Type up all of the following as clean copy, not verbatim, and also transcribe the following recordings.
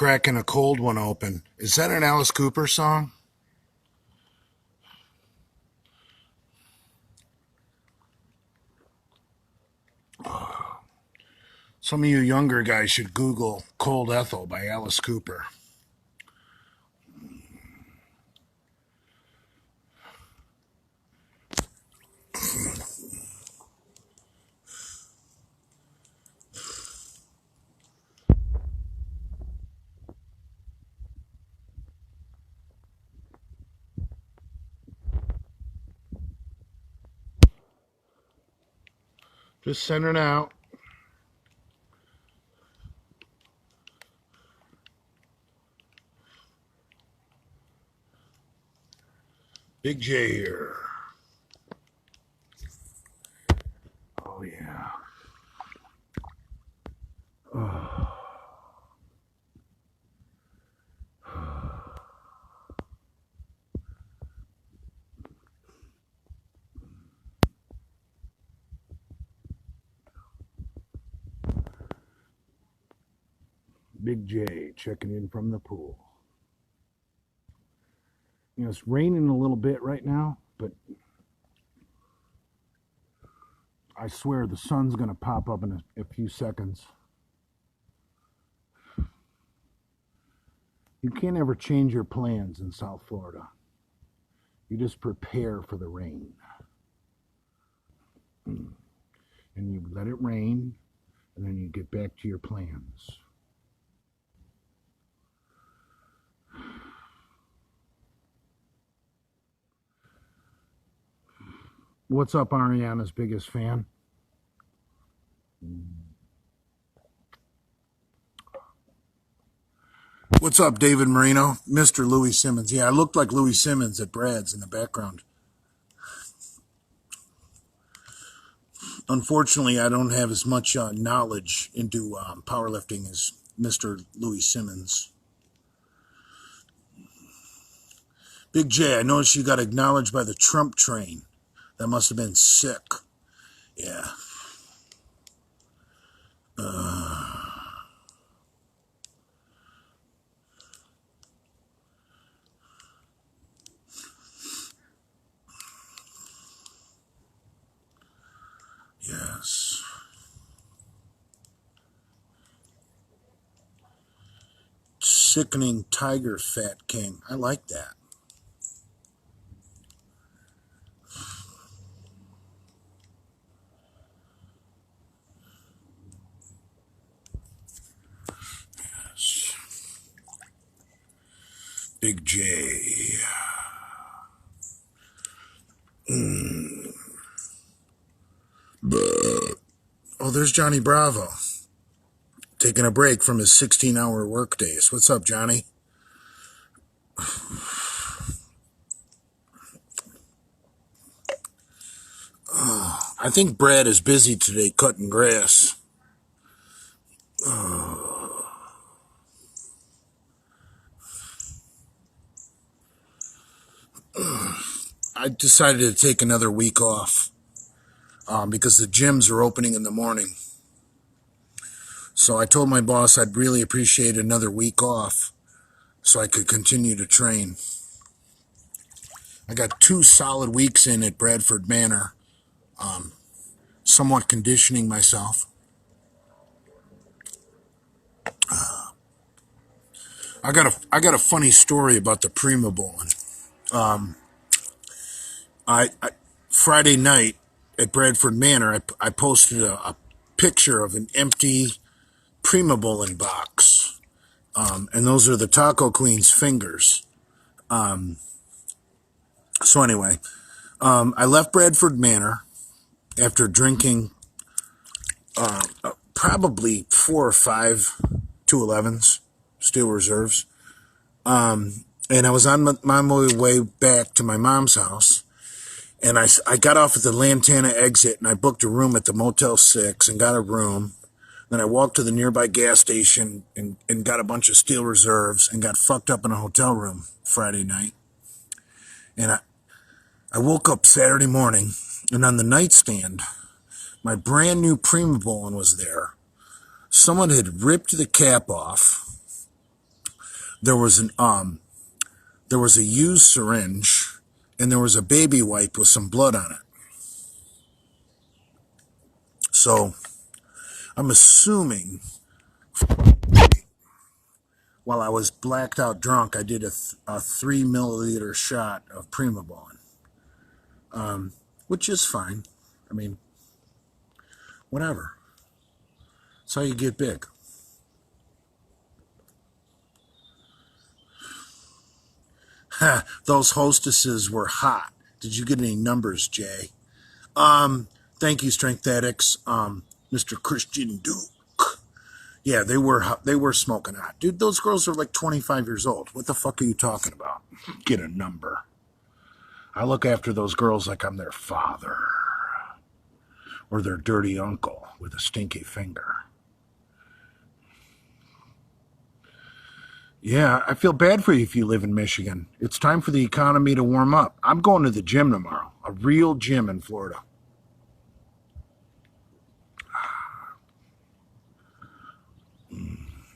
cracking a cold one open. Is that an Alice Cooper song? Some of you younger guys should Google Cold Ethel by Alice Cooper. Just sending out. Big J here. Oh, yeah. Oh. Big J checking in from the pool. You know, it's raining a little bit right now, but I swear the sun's going to pop up in a few seconds. You can't ever change your plans in South Florida. You just prepare for the rain. And you let it rain, and then you get back to your plans. What's up, Ariana's biggest fan? What's up, David Marino? Mr. Louis Simmons. Yeah, I looked like Louis Simmons at Brad's in the background. Unfortunately, I don't have as much knowledge into powerlifting as Mr. Louis Simmons. Big J, I noticed you got acknowledged by the Trump train. That must have been sick. Yeah. Yes. Sickening tiger fat king. I like that. Yes. Big J. Oh, there's Johnny Bravo. Taking a break from his 16-hour work days. What's up, Johnny? I think Brad is busy today cutting grass. I decided to take another week off because the gyms are opening in the morning. So I told my boss I'd really appreciate another week off so I could continue to train. I got 2 solid weeks in at Bradford Manor, somewhat conditioning myself. I got a funny story about the Prima Bowling. I Friday night at Bradford Manor, I posted a picture of an empty Prima Bowling box, and those are the Taco Queen's fingers. So anyway, I left Bradford Manor after drinking probably 4 or 5 211s, Steel Reserves. And I was on my way back to my mom's house, and I got off at the Lantana exit, and I booked a room at the Motel 6 and got a room. Then I walked to the nearby gas station and got a bunch of Steel Reserves and got fucked up in a hotel room Friday night. And I woke up Saturday morning, and on the nightstand, my brand new Prima Bowling was there. Someone had ripped the cap off, there was there was a used syringe, and there was a baby wipe with some blood on it. So I'm assuming while I was blacked out drunk, I did a 3 milliliter shot of Primobolan, which is fine. I mean, whatever. That's how you get big. Those hostesses were hot. Did you get any numbers, Jay? Thank you, Strength Addicts. Mr. Christian Duke. Yeah, they were smoking hot. Dude, those girls are like 25 years old. What the fuck are you talking about? Get a number. I look after those girls like I'm their father. Or their dirty uncle with a stinky finger. Yeah, I feel bad for you if you live in Michigan. It's time for the economy to warm up. I'm going to the gym tomorrow. A real gym in Florida.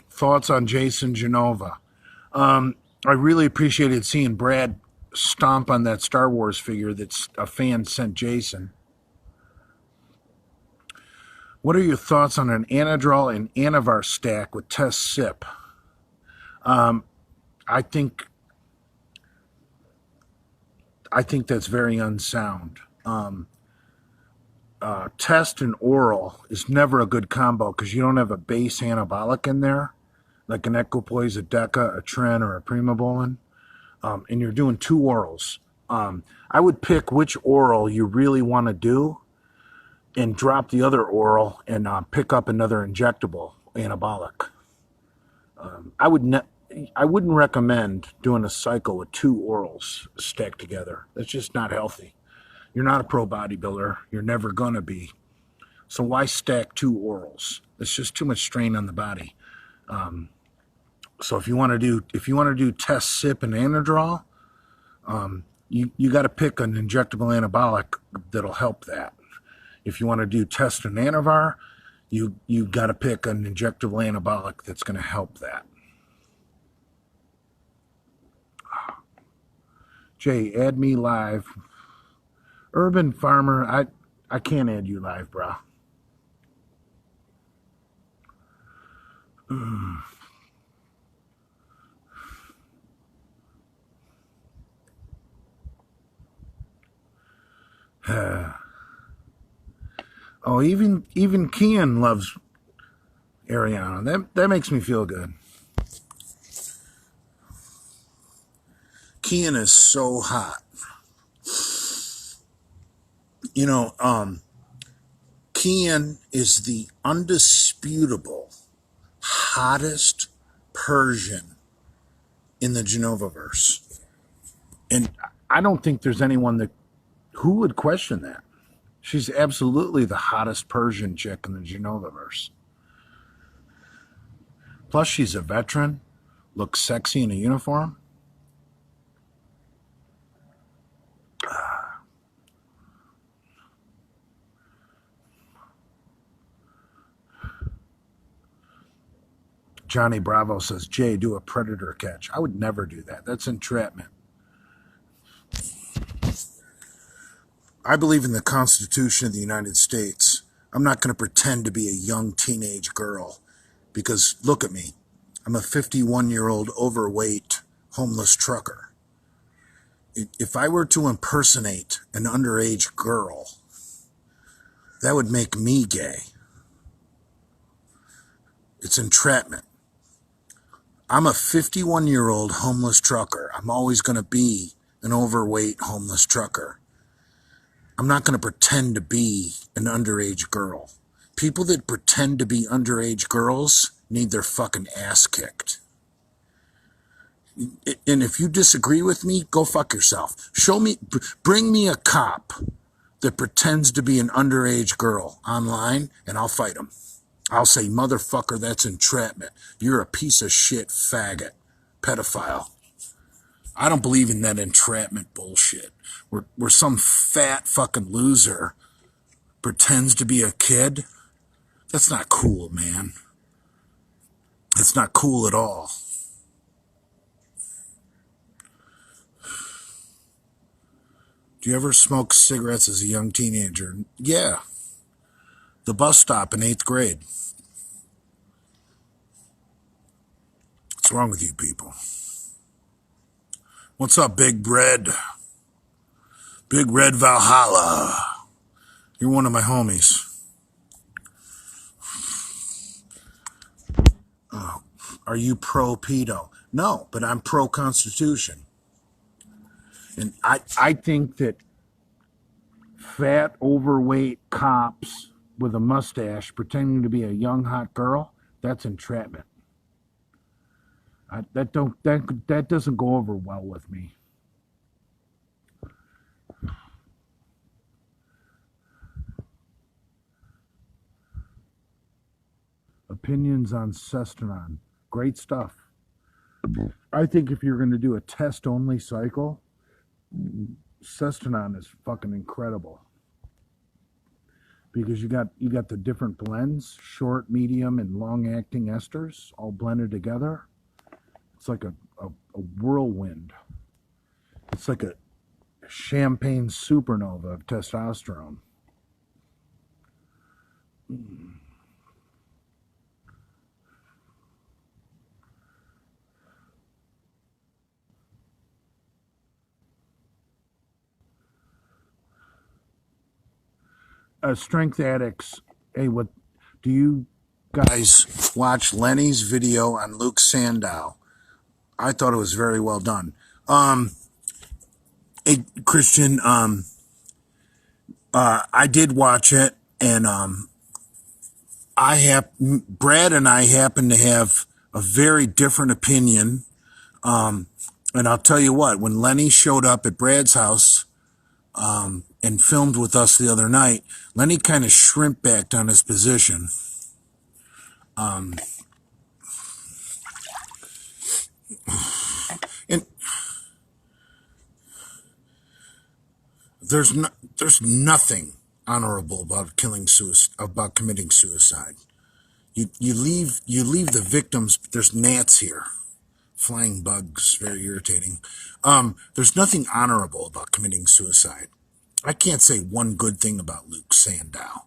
Thoughts on Jason Genova? I really appreciated seeing Brad stomp on that Star Wars figure that a fan sent Jason. What are your thoughts on an Anadrol and Anavar stack with Test Sip? I think that's very unsound. Test and oral is never a good combo because you don't have a base anabolic in there, like an Equipoise, a Deca, a Tren, or a Primobolan, and you're doing 2 orals. I would pick which oral you really want to do and drop the other oral and pick up another injectable anabolic. I wouldn't recommend doing a cycle with 2 orals stacked together. That's just not healthy. You're not a pro bodybuilder. You're never gonna be. So why stack 2 orals? It's just too much strain on the body. So if you want to do Test Sip and Anadrol, you got to pick an injectable anabolic that'll help that. If you want to do Test and Anavar, you got to pick an injectable anabolic that's going to help that. Jay, add me live. Urban Farmer, I can't add you live, bro. Oh, even Kian loves Ariana. That makes me feel good. Kian is so hot. You know, Kian is the undisputable hottest Persian in the Genovaverse. And I don't think there's anyone who would question that. She's absolutely the hottest Persian chick in the Genovaverse. Plus, she's a veteran, looks sexy in a uniform. Johnny Bravo says, Jay, do a predator catch. I would never do that. That's entrapment. I believe in the Constitution of the United States. I'm not going to pretend to be a young teenage girl because look at me. I'm a 51-year-old overweight homeless trucker. If I were to impersonate an underage girl, that would make me gay. It's entrapment. I'm a 51-year-old homeless trucker. I'm always going to be an overweight homeless trucker. I'm not going to pretend to be an underage girl. People that pretend to be underage girls need their fucking ass kicked. And if you disagree with me, go fuck yourself. Bring me a cop that pretends to be an underage girl online, and I'll fight him. I'll say, motherfucker, that's entrapment. You're a piece of shit faggot, pedophile. I don't believe in that entrapment bullshit. Where some fat fucking loser pretends to be a kid. That's not cool, man. That's not cool at all. Do you ever smoke cigarettes as a young teenager? Yeah. The bus stop in 8th grade. What's wrong with you people? What's up, Big Red? Big Red Valhalla. You're one of my homies. Oh, are you pro-pedo? No, but I'm pro-Constitution. And I think that fat, overweight cops with a mustache pretending to be a young, hot girl, that's entrapment. That doesn't go over well with me. Opinions on Cestanon. Great stuff. I think if you're going to do a test-only cycle, Cestanon is fucking incredible. Because you got the different blends, short, medium, and long-acting esters, all blended together. It's like a whirlwind. It's like a champagne supernova of testosterone. Strength addicts. Hey, what do you guys watch Lenny's video on Luke Sandow? I thought it was very well done. Hey, Christian, I did watch it, and Brad and I happen to have a very different opinion. And I'll tell you what, when Lenny showed up at Brad's house and filmed with us the other night, Lenny kind of shrimp-backed on his position. And there's nothing honorable about committing suicide. You leave the victims. There's gnats here, flying bugs, very irritating. There's nothing honorable about committing suicide. I can't say one good thing about Luke Sandow,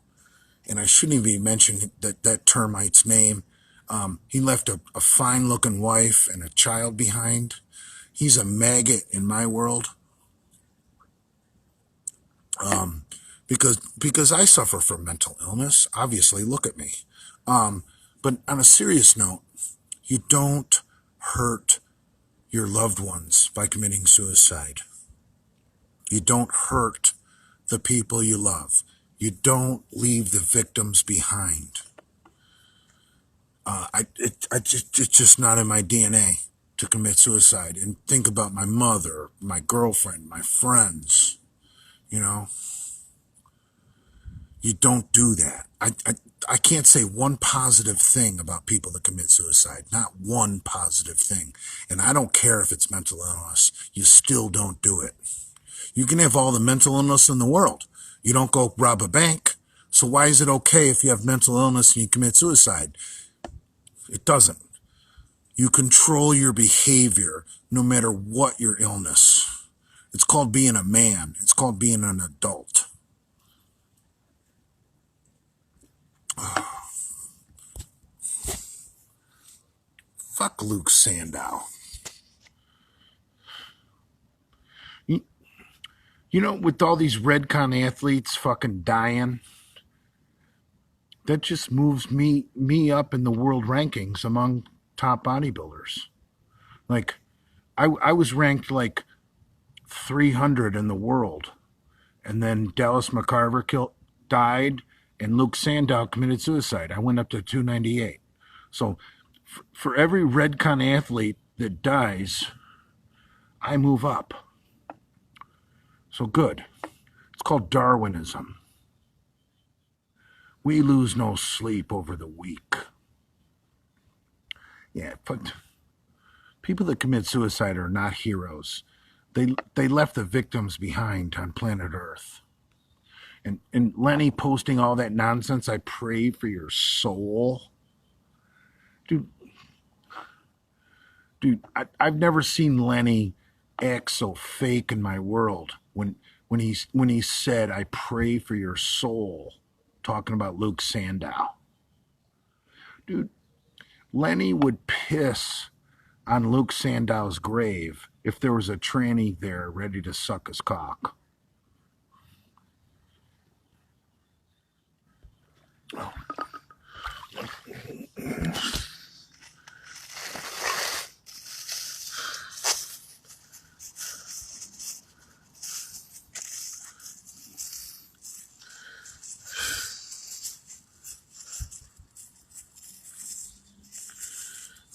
and I shouldn't even mention that termite's name. He left a fine-looking wife and a child behind. He's a maggot in my world. Because I suffer from mental illness. Obviously, look at me. But on a serious note, you don't hurt your loved ones by committing suicide. You don't hurt the people you love. You don't leave the victims behind. It's just not in my DNA to commit suicide and think about my mother, my girlfriend, my friends. You know, you don't do that. I can't say one positive thing about people that commit suicide. Not one positive thing. And I don't care if it's mental illness. You still don't do it. You can have all the mental illness in the world. You don't go rob a bank. So why is it okay if you have mental illness and you commit suicide? It doesn't. You control your behavior no matter what your illness. It's called being a man. It's called being an adult. Fuck Luke Sandow. You know, with all these Redcon athletes fucking dying, that just moves me up in the world rankings among top bodybuilders. Like, I was ranked like 300 in the world, and then Dallas McCarver died, and Luke Sandow committed suicide. I went up to 298. So for every Redcon athlete that dies, I move up. So good. It's called Darwinism. We lose no sleep over the weak. Yeah, but people that commit suicide are not heroes. They left the victims behind on planet Earth. And Lenny posting all that nonsense, I pray for your soul. Dude, I've never seen Lenny act so fake in my world. When when he said, "I pray for your soul," talking about Luke Sandow. Dude, Lenny would piss on Luke Sandow's grave if there was a tranny there ready to suck his cock.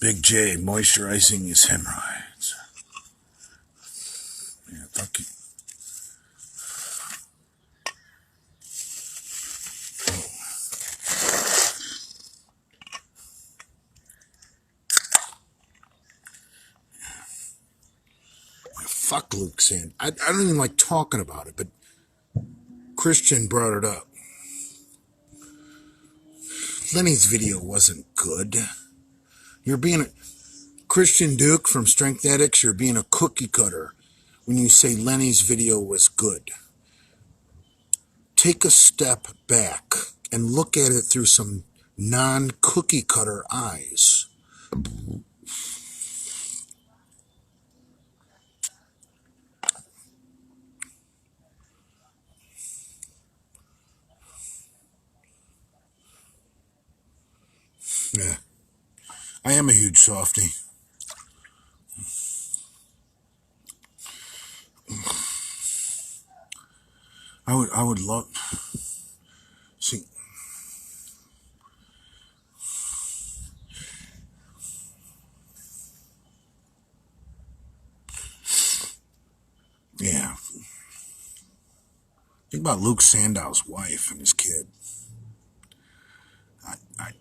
Big J moisturizing his hemorrhoids. Yeah, fuck you. Fuck Luke Sandow. I don't even like talking about it, but Christian brought it up. Lenny's video wasn't good. You're being a Christian Duke from Strength Addicts, you're being a cookie cutter when you say Lenny's video was good. Take a step back and look at it through some non-cookie cutter eyes. Yeah. I am a huge softie. I would love see. Yeah. Think about Luke Sandow's wife and his kid. I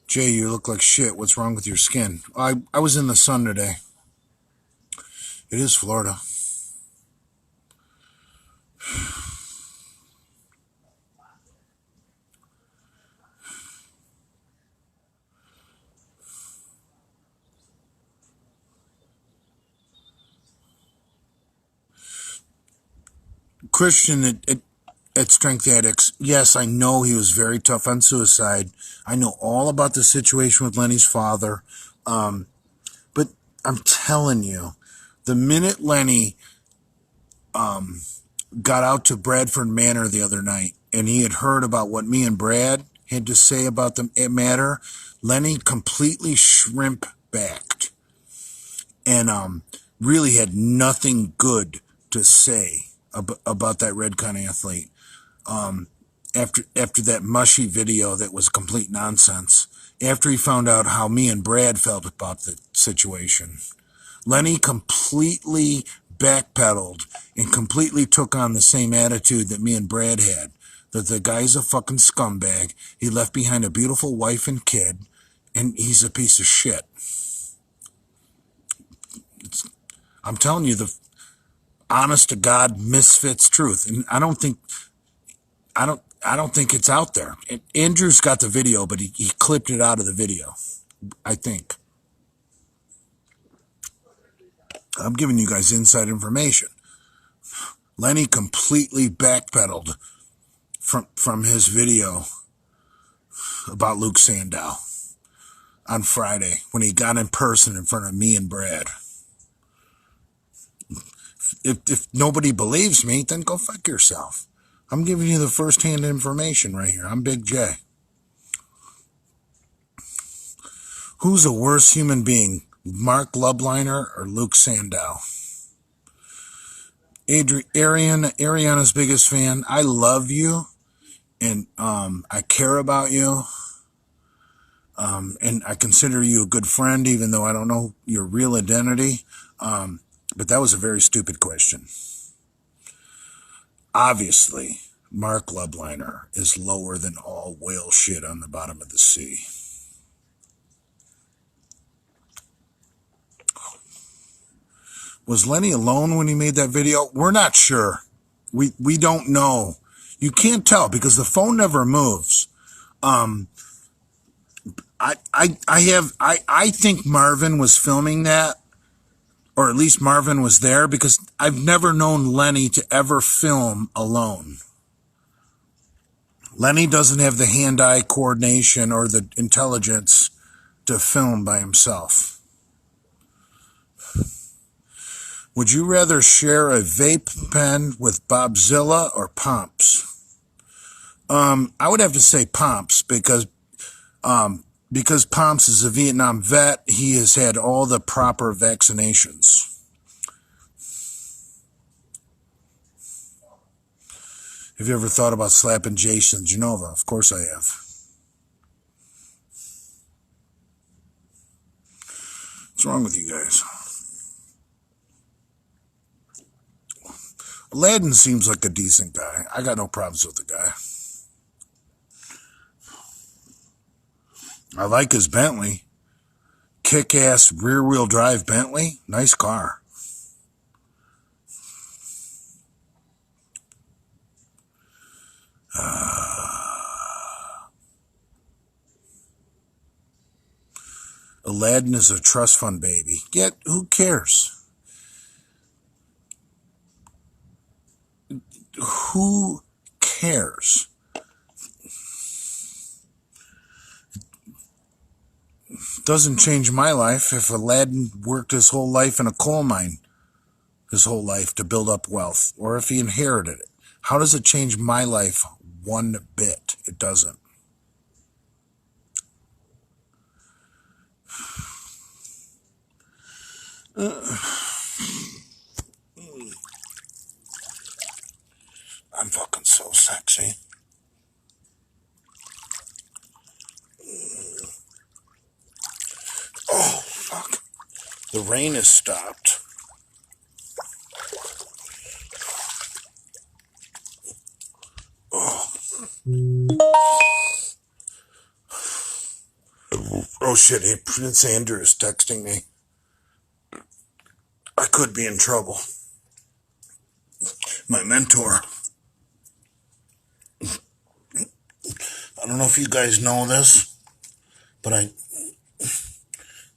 Jay, you look like shit. What's wrong with your skin? I was in the sun today. It is Florida. Christian at Strength Addicts, yes, I know he was very tough on suicide. I know all about the situation with Lenny's father. But I'm telling you, the minute Lenny got out to Bradford Manor the other night and he had heard about what me and Brad had to say about the matter, Lenny completely shrimp-backed and really had nothing good to say about that Redcon athlete. After that mushy video that was complete nonsense, after he found out how me and Brad felt about the situation, Lenny completely backpedaled and completely took on the same attitude that me and Brad had, that the guy's a fucking scumbag. He left behind a beautiful wife and kid, and he's a piece of shit. I'm telling you the honest to God Misfits truth, and I don't think it's out there. Andrew's got the video, but he clipped it out of the video, I think. I'm giving you guys inside information. Lenny completely backpedaled from his video about Luke Sandow on Friday when he got in person in front of me and Brad. If nobody believes me, then go fuck yourself. I'm giving you the first-hand information right here. I'm Big J. Who's a worse human being, Mark Lubliner or Luke Sandow? Ariana's biggest fan. I love you, and I care about you, and I consider you a good friend, even though I don't know your real identity. But that was a very stupid question. Obviously, Mark Lubliner is lower than all whale shit on the bottom of the sea. Was Lenny alone when he made that video? We're not sure. We don't know. You can't tell because the phone never moves. I think Marvin was filming that, or at least Marvin was there, because I've never known Lenny to ever film alone. Lenny doesn't have the hand-eye coordination or the intelligence to film by himself. Would you rather share a vape pen with Bobzilla or Pomps? I would have to say Pomps because Pomps is a Vietnam vet. He has had all the proper vaccinations. Have you ever thought about slapping Jason Genova? Of course I have. What's wrong with you guys? Aladdin seems like a decent guy. I got no problems with the guy. I like his Bentley. Kick-ass rear-wheel drive Bentley. Nice car. Aladdin is a trust fund baby. Yet, who cares? Who cares? Doesn't change my life if Aladdin worked his whole life in a coal mine, his whole life to build up wealth, or if he inherited it. How does it change my life one bit? It doesn't. I'm fucking so sexy. Oh, fuck. The rain has stopped. Oh. Oh shit, hey, Prince Andrew is texting me. I could be in trouble. My mentor. I don't know if you guys know this, but I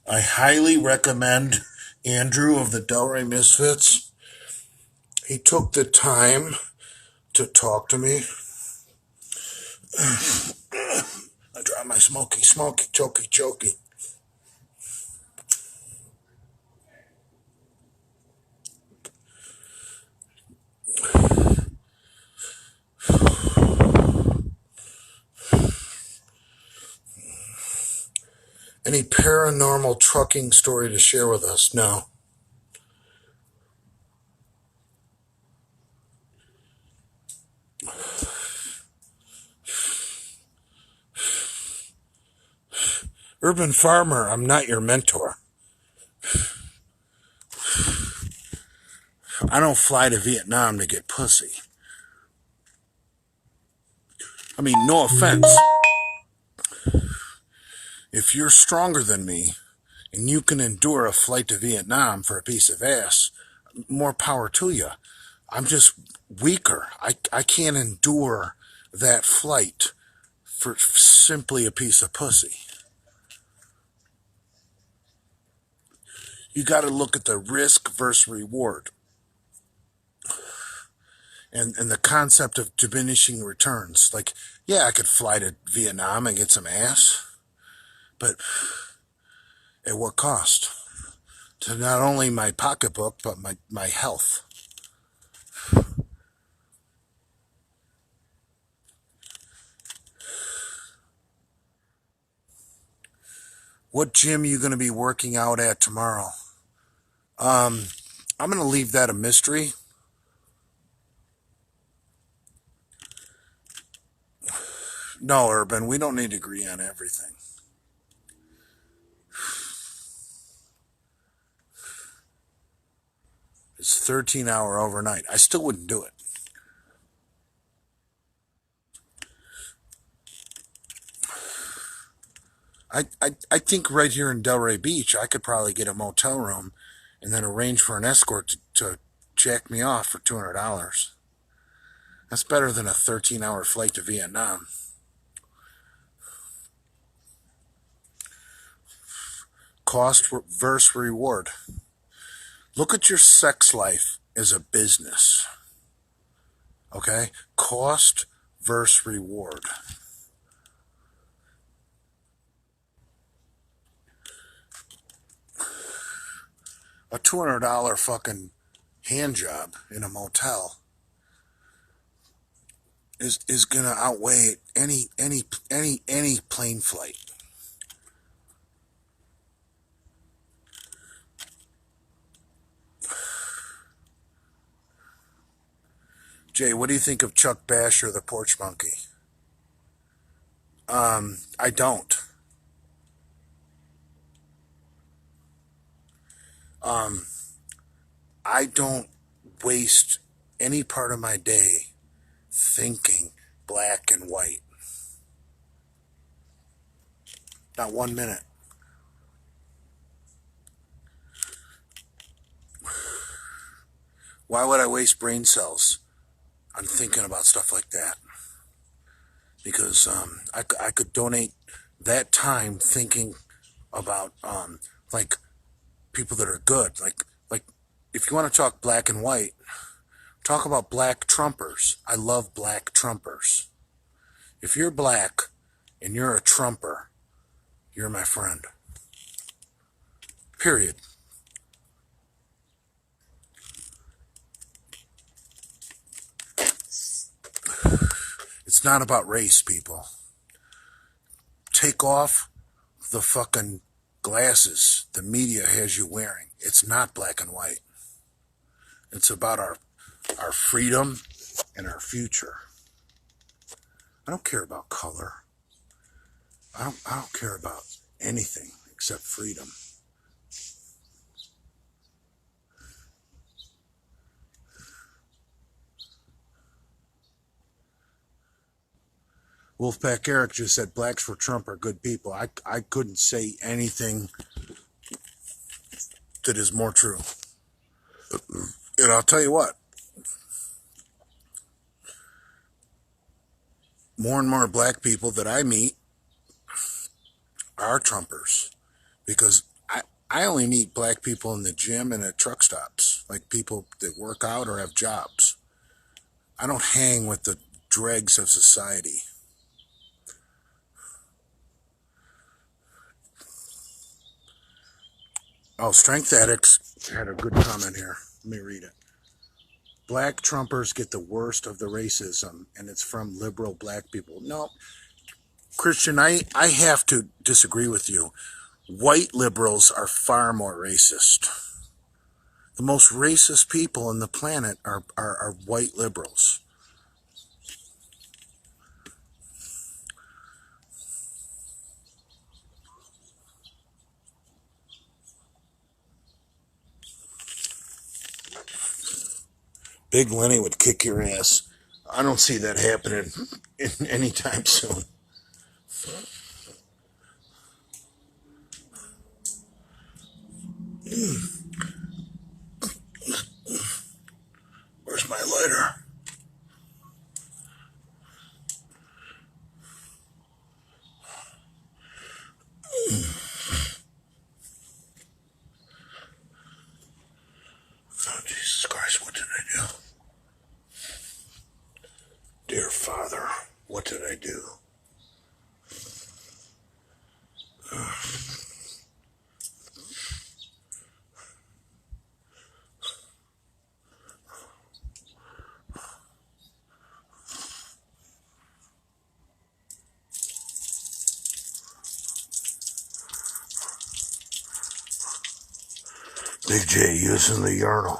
highly recommend Andrew of the Delray Misfits. He took the time to talk to me. I dropped my smoky, choky. Any paranormal trucking story to share with us? No. Urban Farmer, I'm not your mentor. I don't fly to Vietnam to get pussy. I mean, no offense. If you're stronger than me and you can endure a flight to Vietnam for a piece of ass, more power to you. I'm just weaker. I can't endure that flight for simply a piece of pussy. You got to look at the risk versus reward. And the concept of diminishing returns. Like, yeah, I could fly to Vietnam and get some ass, but at what cost? To not only my pocketbook, but my health. What gym are you going to be working out at tomorrow? I'm going to leave that a mystery. No, Urban, we don't need to agree on everything. It's 13-hour overnight. I still wouldn't do it. I think right here in Delray Beach, I could probably get a motel room and then arrange for an escort to jack me off for $200. That's better than a 13-hour flight to Vietnam. Cost versus reward. Look at your sex life as a business. Okay? Cost versus reward. A $200 fucking hand job in a motel is gonna outweigh any plane flight. Jay, what do you think of Chuck Basher, the porch monkey? I don't. I don't waste any part of my day thinking black and white. Not 1 minute. Why would I waste brain cells on thinking about stuff like that? Because I could donate that time thinking about like people that are good. Like if you want to talk black and white, talk about black Trumpers. I love black Trumpers. If you're black and you're a Trumper, you're my friend. Period. It's not about race, people. Take off the fucking glasses the media has you wearing. It's not black and white. It's about our freedom and our future. I don't care about color. I don't care about anything except freedom. Wolfpack Eric just said blacks for Trump are good people. I couldn't say anything that is more true. And I'll tell you what, more and more black people that I meet are Trumpers, because I only meet black people in the gym and at truck stops, like people that work out or have jobs. I don't hang with the dregs of society. Oh, Strength Addicts had a good comment here. Let me read it. Black Trumpers get the worst of the racism, and it's from liberal black people. No, Christian, I have to disagree with you. White liberals are far more racist. The most racist people on the planet are white liberals. Big Lenny would kick your ass. I don't see that happening anytime soon. Where's my lighter? Oh, Jesus Christ, what did I do? Dear Father, what did I do? Big J using the urinal.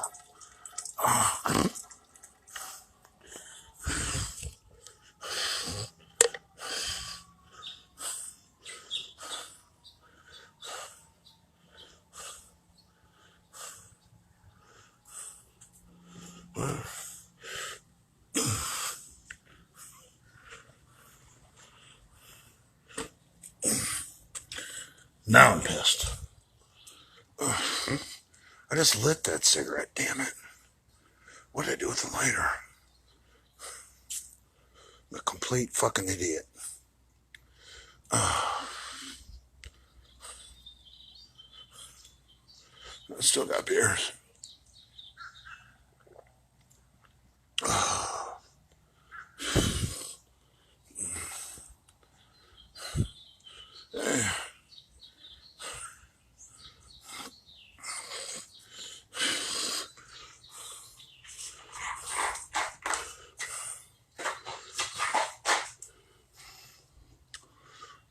Now I'm pissed. I just lit that cigarette, damn it. What did I do with the lighter? A complete fucking idiot. I still got beers.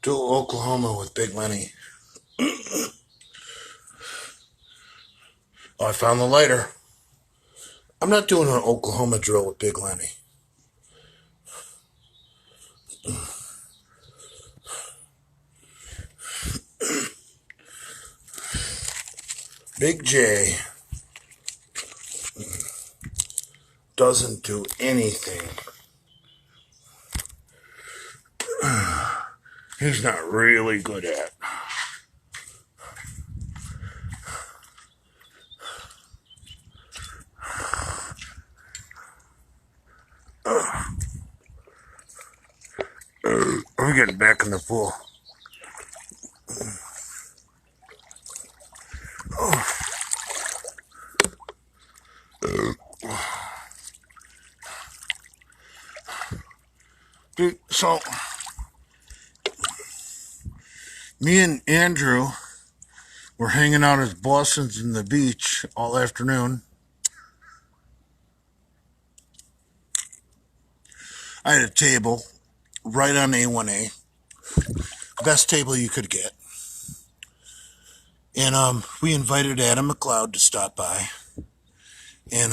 To Oklahoma with Big Lenny. Oh, I found the lighter. I'm not doing an Oklahoma drill with Big Lenny. Big J doesn't do anything. He's not really good at. I'm getting back in the pool. Dude, so me and Andrew were hanging out at Boston's in the beach all afternoon. I had a table right on A1A. Best table you could get. And we invited Adam McLeod to stop by. And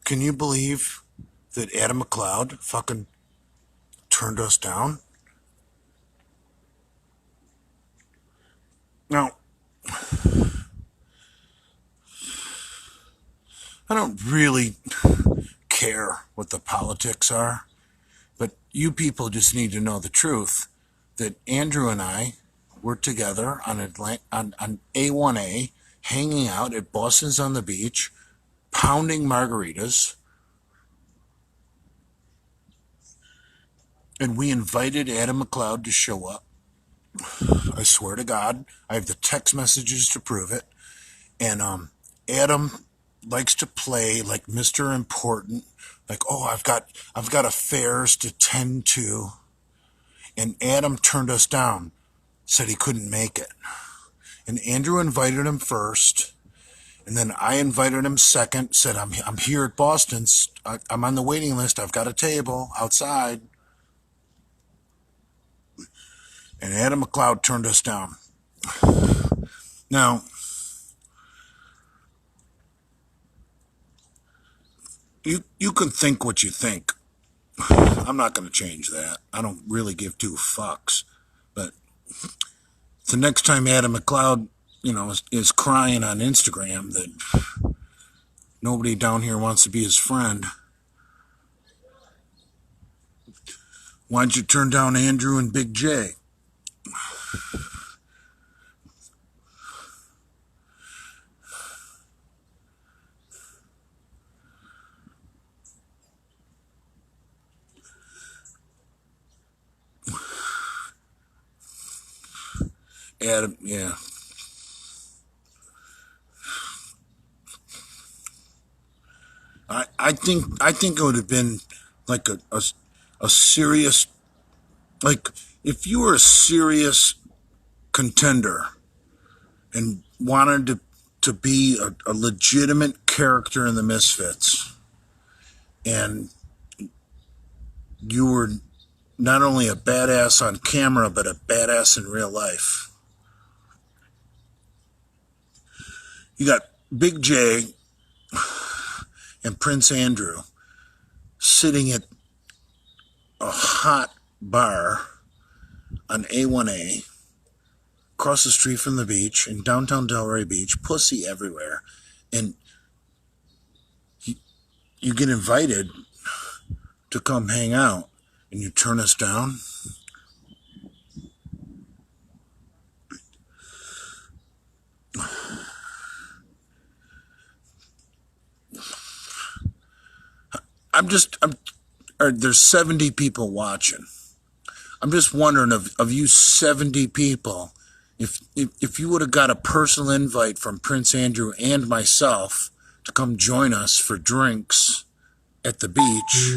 can you believe that Adam McLeod fucking turned us down? Now, I don't really care what the politics are, but you people just need to know the truth that Andrew and I were together on A1A, hanging out at Boston's on the beach, pounding margaritas, and we invited Adam McLeod to show up. I swear to God, I have the text messages to prove it. And Adam likes to play like Mr. Important, like, oh, I've got affairs to tend to. And Adam turned us down, said he couldn't make it. And Andrew invited him first, and then I invited him second, said, I'm here at Boston's, I'm on the waiting list, I've got a table outside. And Adam McLeod turned us down. Now, you can think what you think. I'm not going to change that. I don't really give two fucks. But the next time Adam McLeod, is crying on Instagram that nobody down here wants to be his friend, why'd you turn down Andrew and Big J? Adam, yeah. I think it would have been like a serious, like, if you were a serious contender and wanted to be a legitimate character in the Misfits, and you were not only a badass on camera, but a badass in real life. You got Big J and Prince Andrew sitting at a hot bar on A1A across the street from the beach in downtown Delray Beach, pussy everywhere, and you get invited to come hang out and you turn us down. there's 70 people watching. I'm just wondering of you 70 people, if you would have got a personal invite from Prince Andrew and myself to come join us for drinks at the beach,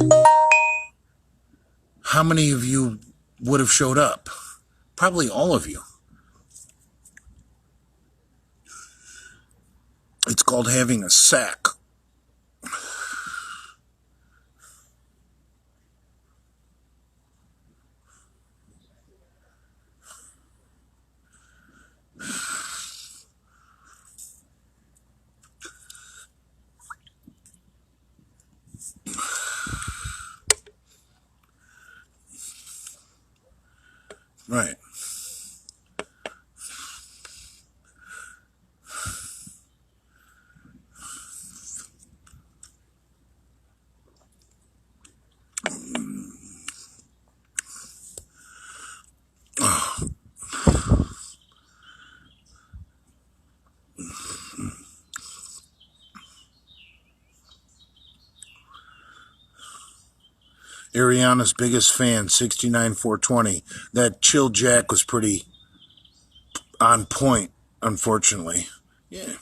how many of you would have showed up? Probably all of you. It's called having a sack. Right. Ariana's biggest fan, 69420. That Chill Jack was pretty on point, unfortunately. Yeah.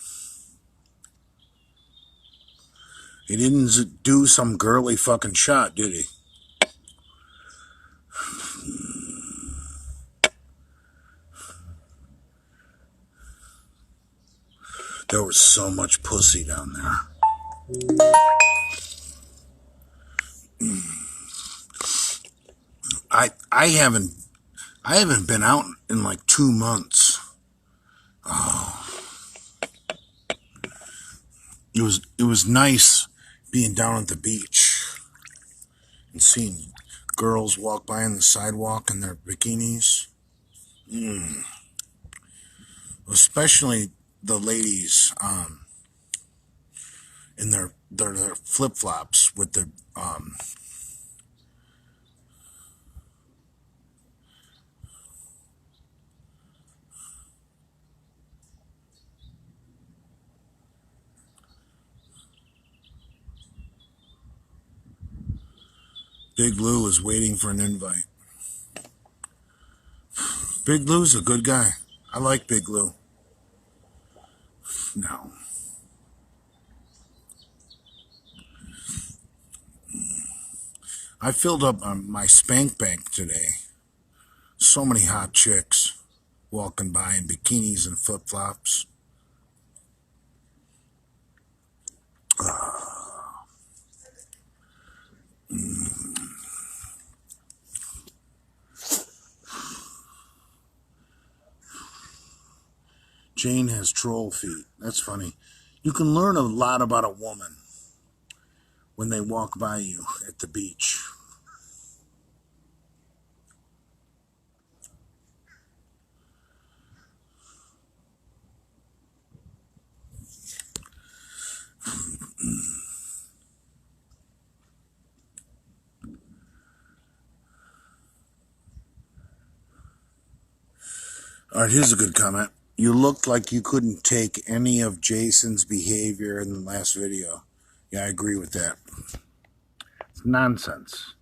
He didn't do some girly fucking shot, did he? There was so much pussy down there. I haven't been out in like 2 months. Oh. It was nice being down at the beach and seeing girls walk by on the sidewalk in their bikinis. Especially the ladies in their flip-flops with the Big Lou is waiting for an invite. Big Lou's a good guy. I like Big Lou. No. I filled up my spank bank today. So many hot chicks walking by in bikinis and flip-flops. Jane has troll feet. That's funny. You can learn a lot about a woman when they walk by you at the beach. All right, here's a good comment. You looked like you couldn't take any of Jason's behavior in the last video. Yeah, I agree with that. It's nonsense.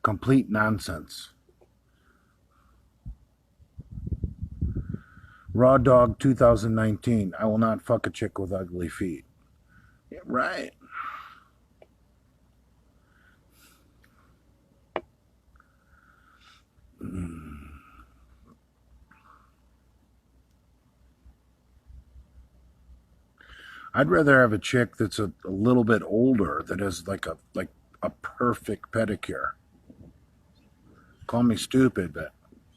Complete nonsense. Raw Dog 2019. I will not fuck a chick with ugly feet. Yeah, right. I'd rather have a chick that's a little bit older that has like a perfect pedicure. Call me stupid, but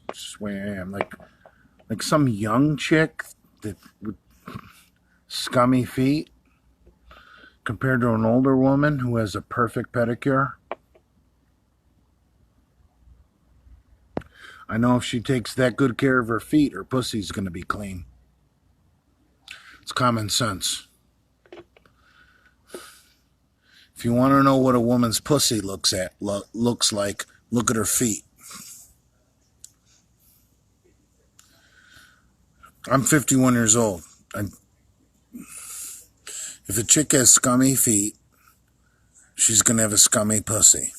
that's the way I am. Like some young chick that with scummy feet compared to an older woman who has a perfect pedicure. I know if she takes that good care of her feet, her pussy's going to be clean. It's common sense. If you want to know what a woman's pussy looks like, look at her feet. I'm 51 years old. If If a chick has scummy feet, she's going to have a scummy pussy.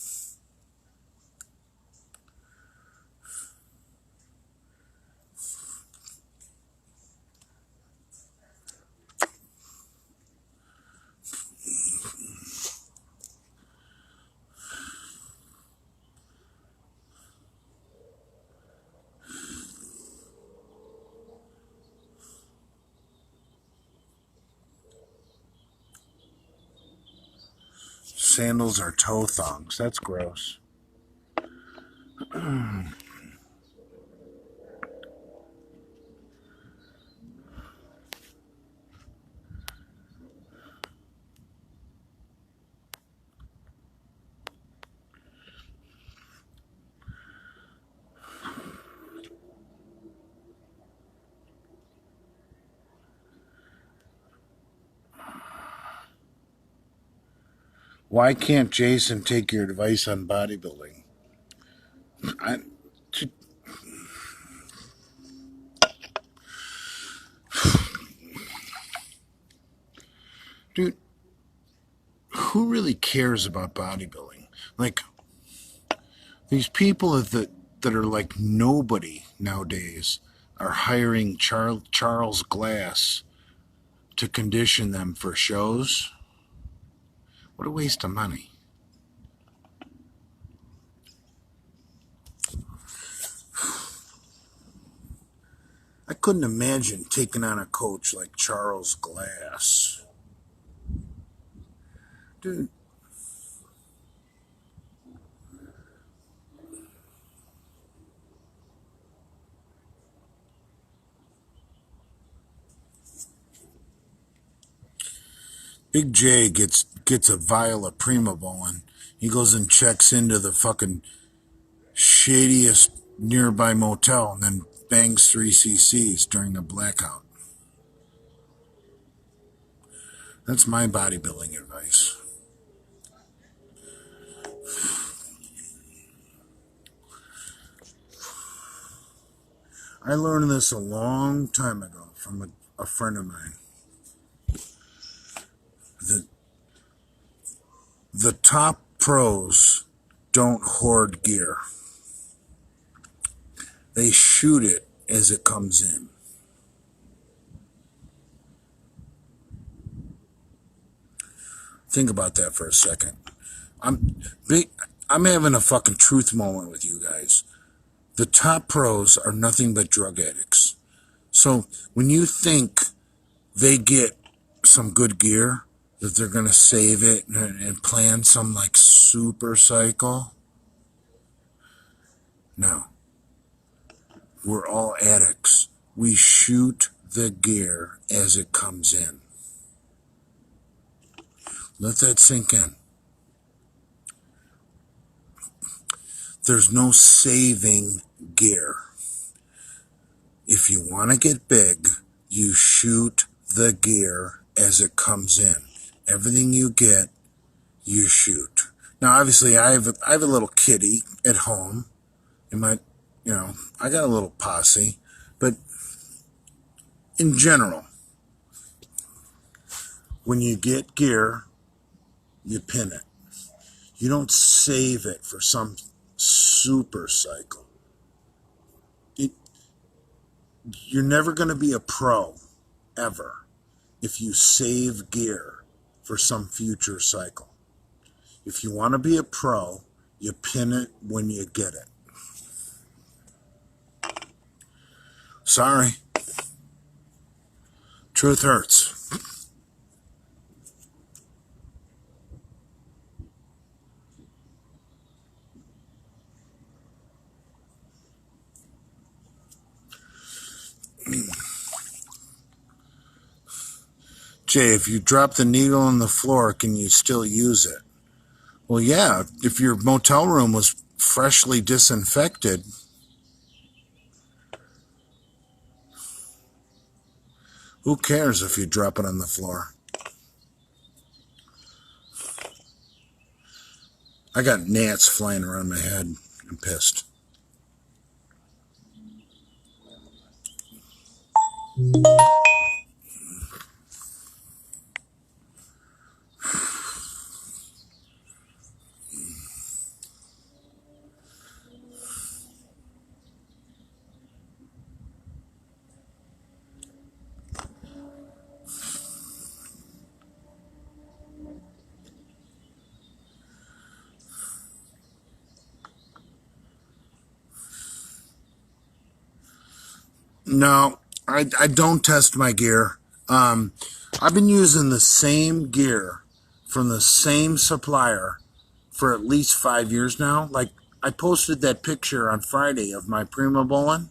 Sandals are toe thongs. That's gross. Why can't Jason take your advice on bodybuilding? I, dude, who really cares about bodybuilding? Like, these people that are like nobody nowadays are hiring Charles Glass to condition them for shows. What a waste of money. I couldn't imagine taking on a coach like Charles Glass. Dude. Big J gets a vial of Primobolan. He goes and checks into the fucking shadiest nearby motel and then bangs 3 cc's during a blackout. That's my bodybuilding advice. I learned this a long time ago from a friend of mine. The top pros don't hoard gear. They shoot it as it comes in. Think about that for a second. I'm having a fucking truth moment with you guys. The top pros are nothing but drug addicts. So when you think they get some good gear, that they're going to save it and plan some like super cycle, no. We're all addicts. We shoot the gear as it comes in. Let that sink in. There's no saving gear. If you want to get big, you shoot the gear as it comes in. Everything you get, you shoot. Now, obviously, I have a little kitty at home. I got a little posse. But in general, when you get gear, you pin it. You don't save it for some super cycle. You're never going to be a pro, ever, if you save gear for some future cycle. If you want to be a pro, you pin it when you get it. Sorry. Truth hurts. Jay, if you drop the needle on the floor, can you still use it? Well, yeah, if your motel room was freshly disinfected. Who cares if you drop it on the floor? I got gnats flying around my head. I'm pissed. No, I don't test my gear. I've been using the same gear from the same supplier for at least 5 years now. Like, I posted that picture on Friday of my Primo bowling,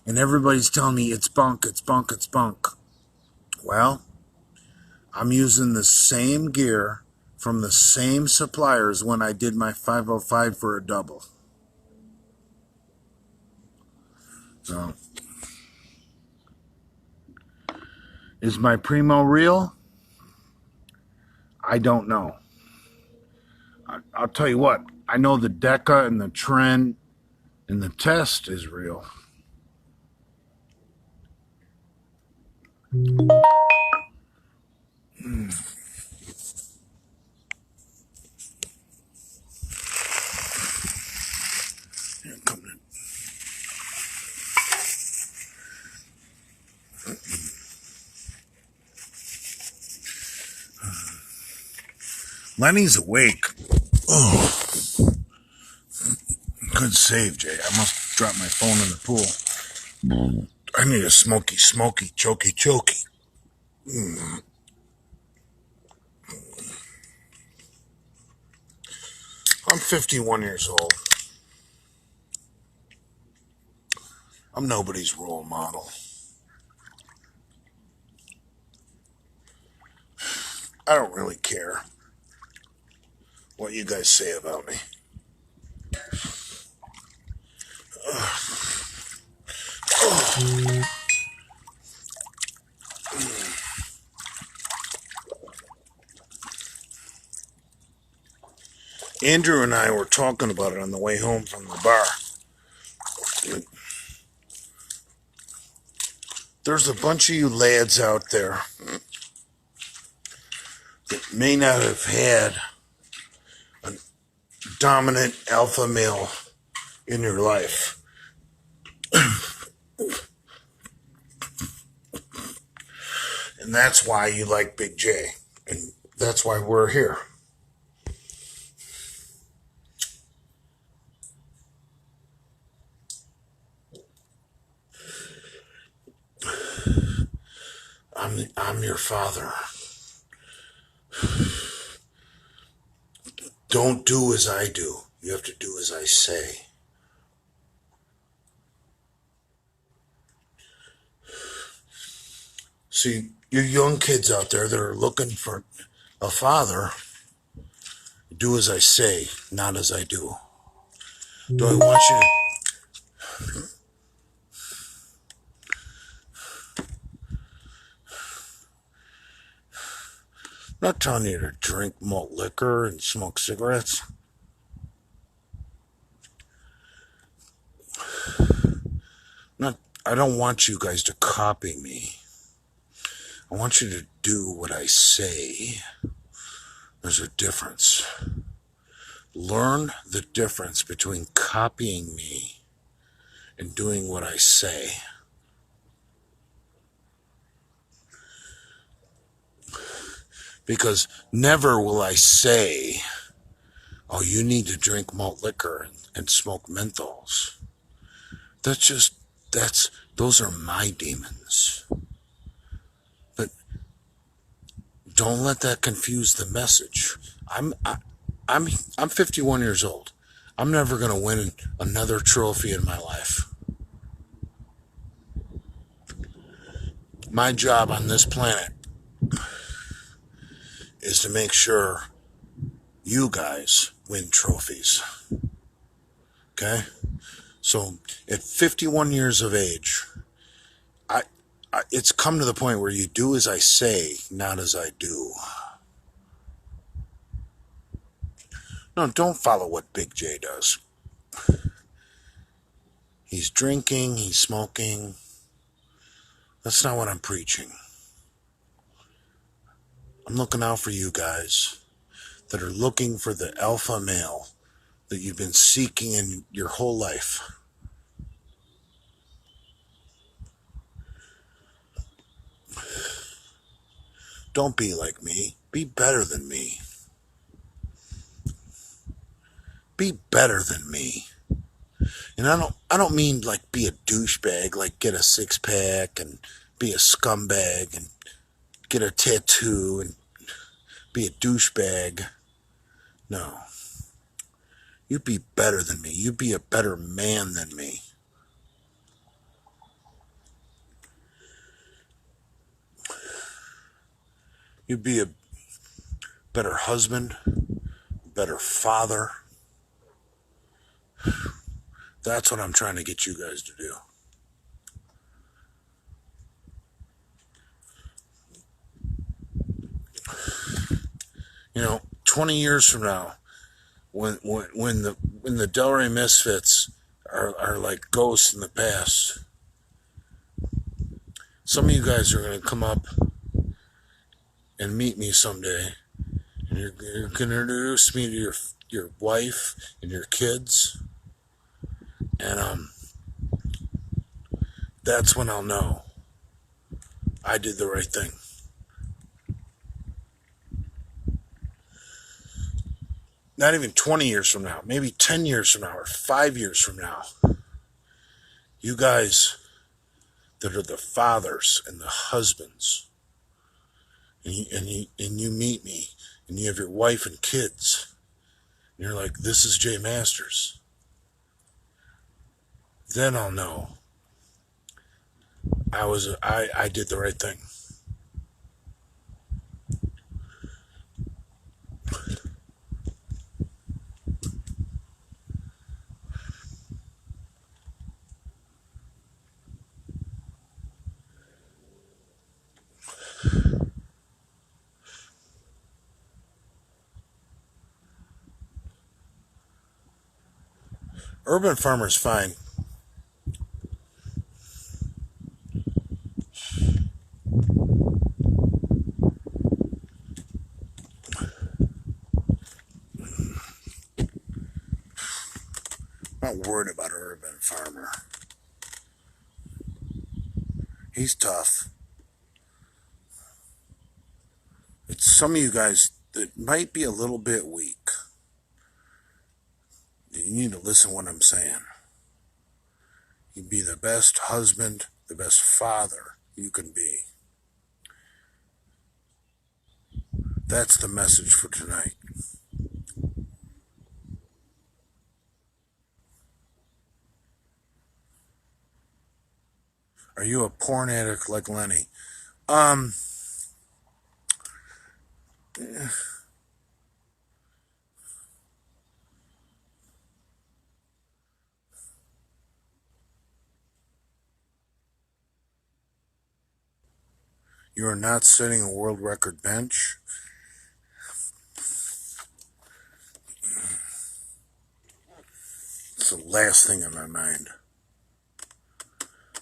and everybody's telling me it's bunk, it's bunk, it's bunk. Well, I'm using the same gear from the same suppliers when I did my 505 for a double. So, is my Primo real? I don't know. I'll tell you what, I know the Deca and the Trend and the Test is real. Lenny's awake. Oh, good save, Jay. I must drop my phone in the pool. I need a smoky, chokey. I'm 51 years old. I'm nobody's role model. I don't really care what you guys say about me. Andrew and I were talking about it on the way home from the bar. There's a bunch of you lads out there that may not have had a dominant alpha male in your life. And that's why you like Big J. And that's why we're here. I'm your father. Don't do as I do. You have to do as I say. See, you young kids out there that are looking for a father, do as I say, not as I do. Do I want you to... I'm not telling you to drink malt liquor and smoke cigarettes. I don't want you guys to copy me. I want you to do what I say. There's a difference. Learn the difference between copying me and doing what I say. Because never will I say, oh, you need to drink malt liquor and smoke menthols. Those are my demons. But don't let that confuse the message. I'm 51 years old. I'm never going to win another trophy in my life. My job on this planet is to make sure you guys win trophies. Okay? So at 51 years of age, it's come to the point where you do as I say, not as I do. No, don't follow what Big J does. He's drinking, he's smoking. That's not what I'm preaching. I'm looking out for you guys that are looking for the alpha male that you've been seeking in your whole life. Don't be like me. Be better than me. Be better than me. And I don't mean like be a douchebag, like get a six pack and be a scumbag and get a tattoo and be a douchebag. No. You be better than me. You be a better man than me. You be a better husband, better father. That's what I'm trying to get you guys to do. 20 years from now, when the Delray Misfits are like ghosts in the past, some of you guys are going to come up and meet me someday, and you're going to introduce me to your wife and your kids, and that's when I'll know I did the right thing. Not even 20 years from now, maybe 10 years from now, or 5 years from now, you guys that are the fathers and the husbands, and you meet me, and you have your wife and kids, and you're like, this is Jay Masters. Then I'll know I did the right thing. Urban farmer's fine. I'm not worried about an urban farmer. He's tough. It's some of you guys that might be a little bit weak. You need to listen to what I'm saying. You be the best husband, the best father you can be. That's the message for tonight. Are you a porn addict like Lenny? You are not setting a world record bench. It's the last thing on my mind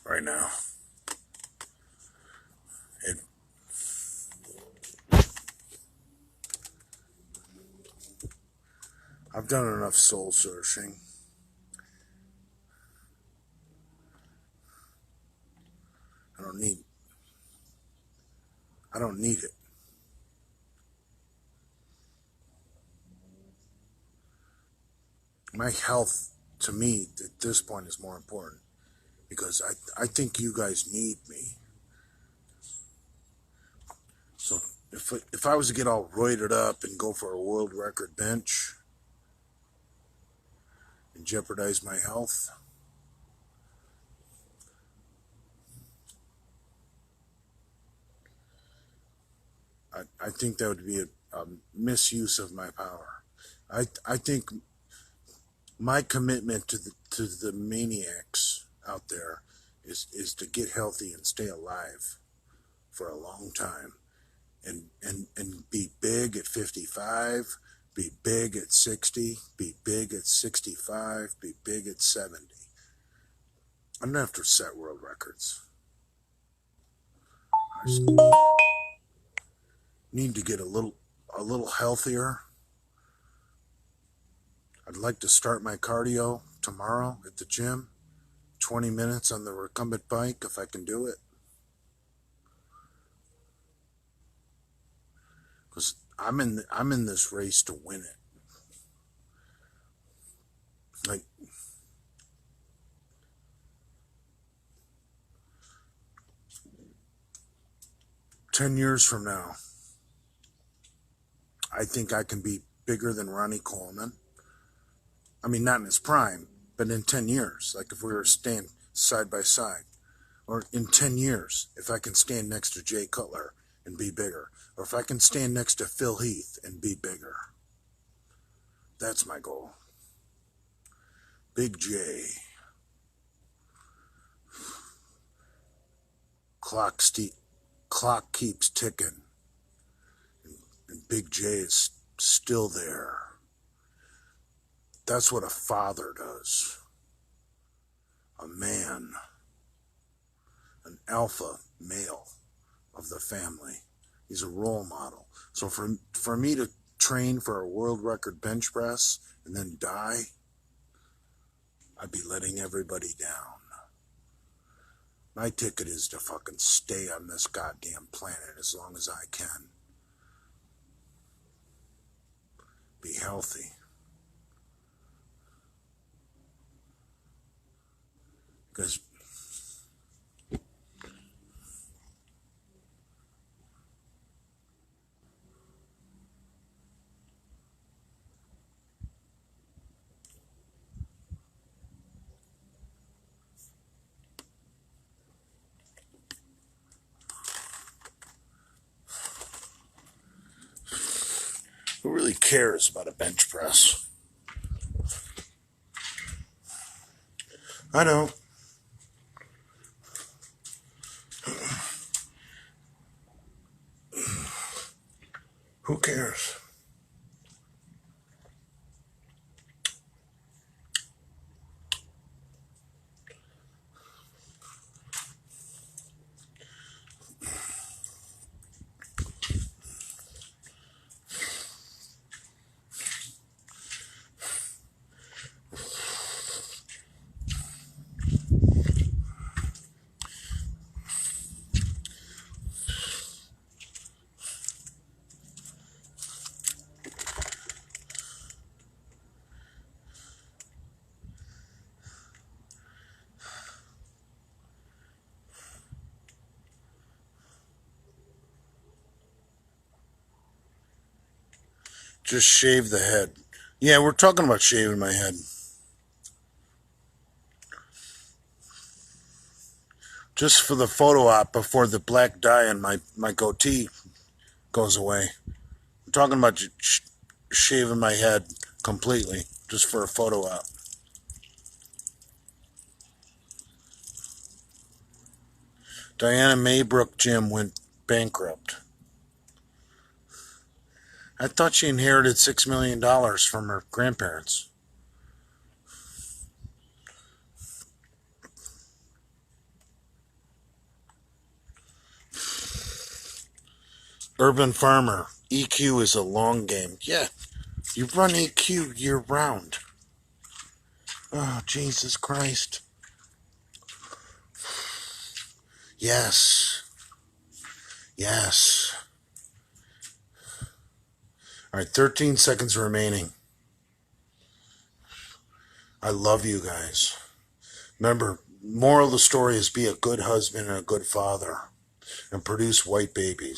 right now. I've done enough soul searching. I don't need it. My health, to me, at this point is more important because I think you guys need me. So if I was to get all roided up and go for a world record bench and jeopardize my health, I think that would be a misuse of my power. I think my commitment to the maniacs out there is to get healthy and stay alive for a long time, and be big at 55, be big at 60, be big at 65, be big at 70. I'm gonna have to set world records. I just need to get a little healthier. I'd like to start my cardio tomorrow at the gym. 20 minutes on the recumbent bike if I can do it. Because I'm in this race to win it. Like, 10 years from now, I think I can be bigger than Ronnie Coleman. I mean, not in his prime, but in 10 years, like if we were standing side by side. Or in 10 years, if I can stand next to Jay Cutler and be bigger. Or if I can stand next to Phil Heath and be bigger. That's my goal. Big J. Clock keeps ticking. And Big J is still there. That's what a father does. A man. An alpha male of the family. He's a role model. So for me to train for a world record bench press and then die, I'd be letting everybody down. My ticket is to fucking stay on this goddamn planet as long as I can. Be healthy. Because who really cares about a bench press? I don't. Who cares? Just shave the head. Yeah, we're talking about shaving my head. Just for the photo op before the black dye on my goatee goes away. I'm talking about shaving my head completely just for a photo op. Diana Maybrook Gym went bankrupt. I thought she inherited $6 million from her grandparents. Urban Farmer. EQ is a long game. Yeah, you run EQ year round. Oh, Jesus Christ. Yes. Yes. All right, 13 seconds remaining. I love you guys. Remember, moral of the story is be a good husband and a good father and produce white babies.